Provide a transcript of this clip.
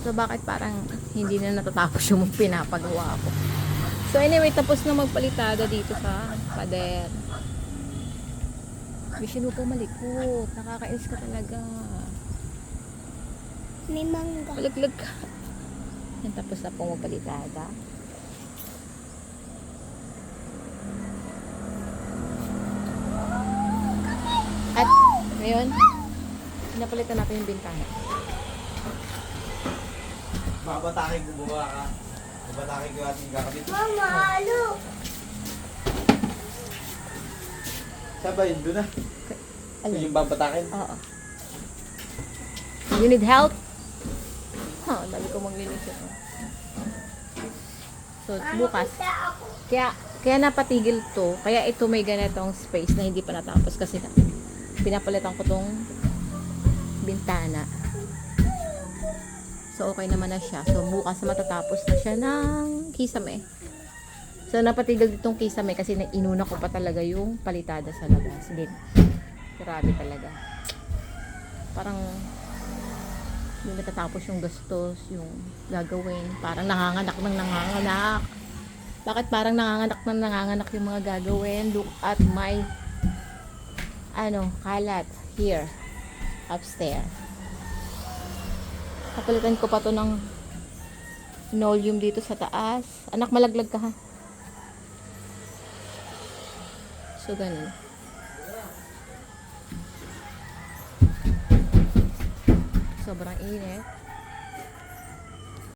So, bakit parang hindi na natatapos yung pinapagawa ko? So, anyway, tapos na magpalitada dito sa pader. Mission, huwag kang malikot. Nakakainis ka talaga. May mangga. Malaglag ka. Yan, tapos na pong magpalitada. At, ngayon, pinapalitan natin yung bintana. Babatakin ko buka ka. Babatakin ko ating kakabit. Mama, ano? Sabay, doon na. Alin? Yung babatakin. Oo. You need help? Dami ko maglinis ito. So, bukas. Kaya napatigil to. Kaya ito may ganitong space na hindi pa natapos kasi pinapalitan ko tong bintana. So, okay naman na siya. So, bukas matatapos na siya ng kisame. So, napatigil ditong kisame kasi inuna ko pa talaga yung palitada sa labas. Din. Grabe talaga. Parang hindi natatapos yung gastos, yung gagawin. Parang nanganganak ng nanganganak. Bakit parang nanganganak ng nanganganak yung mga gagawin? Look at my kalat here upstairs. Kapalitan ko pa to ng linoleum dito sa taas. Anak, malaglag ka ha. So, ganun. Sobrang init.